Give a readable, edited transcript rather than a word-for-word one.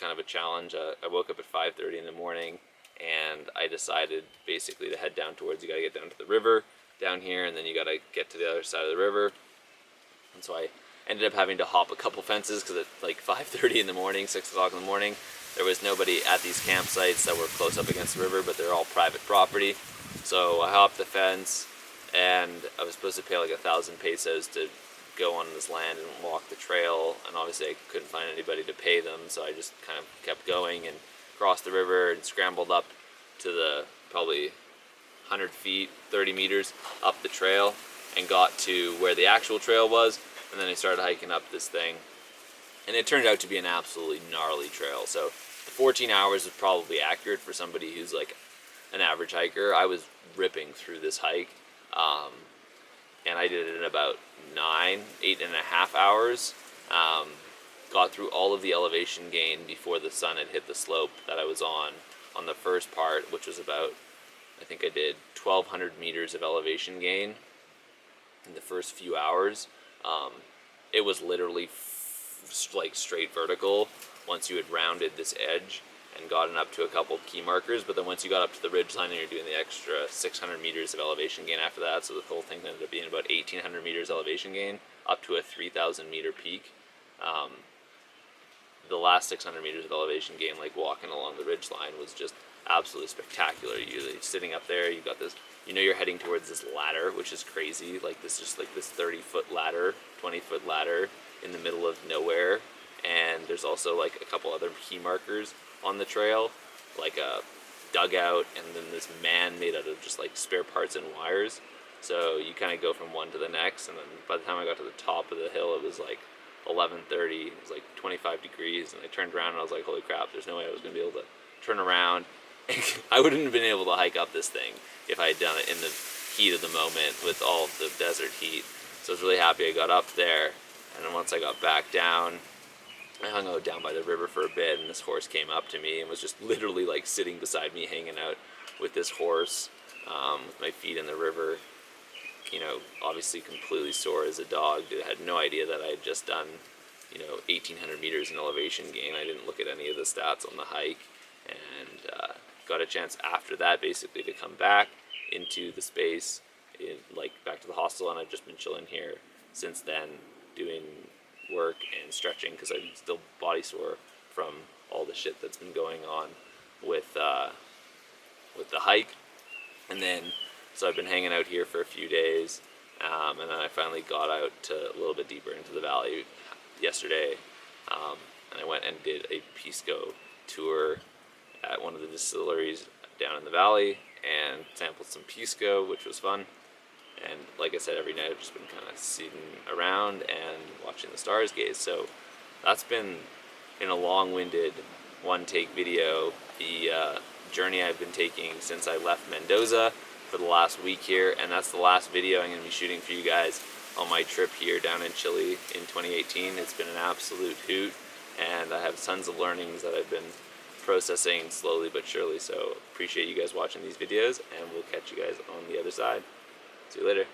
kind of a challenge. I woke up at 5:30 in the morning, and I decided basically to head down towards, you gotta get down to the river down here, and then you gotta get to the other side of the river. And so I ended up having to hop a couple fences because at like 5:30 in the morning, 6 o'clock in the morning, there was nobody at these campsites that were close up against the river, but they're all private property. So I hopped the fence, and I was supposed to pay like 1,000 pesos to go on this land and walk the trail, and obviously I couldn't find anybody to pay them, so I just kind of kept going and crossed the river and scrambled up to the probably 100 feet, 30 meters up the trail, and got to where the actual trail was, and then I started hiking up this thing, and it turned out to be an absolutely gnarly trail. So the 14 hours was probably accurate for somebody who's like an average hiker. I was ripping through this hike, and I did it in about 8.5 hours. Got through all of the elevation gain before the sun had hit the slope that I was on the first part, which was about, I think I did 1,200 meters of elevation gain in the first few hours. It was literally like straight vertical once you had rounded this edge and gotten up to a couple key markers, but then once you got up to the ridge line and you're doing the extra 600 meters of elevation gain after that, so the whole thing ended up being about 1,800 meters elevation gain up to a 3,000 meter peak. The last 600 meters of elevation gain, like walking along the ridge line, was just absolutely spectacular. You're sitting up there, you got this, you're heading towards this ladder, which is crazy, like this, just like this 30-foot ladder, 20-foot ladder in the middle of nowhere, and there's also like a couple other key markers on the trail, like a dugout, and then this man made out of just like spare parts and wires. So you kind of go from one to the next, and then by the time I got to the top of the hill, it was like 11:30. It was like 25 degrees, and I turned around and I was like, holy crap, there's no way I was going to be able to turn around. I wouldn't have been able to hike up this thing if I had done it in the heat of the moment with all of the desert heat. So I was really happy I got up there, and then once I got back down, I hung out down by the river for a bit, and this horse came up to me and was just literally like sitting beside me, hanging out with this horse, with my feet in the river. Obviously completely sore as a dog. I had no idea that I had just done, 1,800 meters in elevation gain. I didn't look at any of the stats on the hike, and got a chance after that basically to come back into the space, back to the hostel, and I've just been chilling here since then, doing work and stretching because I'm still body sore from all the shit that's been going on with the hike. And then so I've been hanging out here for a few days, and then I finally got out to a little bit deeper into the valley yesterday, and I went and did a Pisco tour at one of the distilleries down in the valley and sampled some Pisco, which was fun. And like I said, every night I've just been kind of sitting around and watching the stars gaze. So that's been, in a long-winded one-take video, the journey I've been taking since I left Mendoza for the last week here, and that's the last video I'm going to be shooting for you guys on my trip here down in Chile in 2018. It's been an absolute hoot, and I have tons of learnings that I've been processing slowly but surely. So appreciate you guys watching these videos, and we'll catch you guys on the other side. See you later.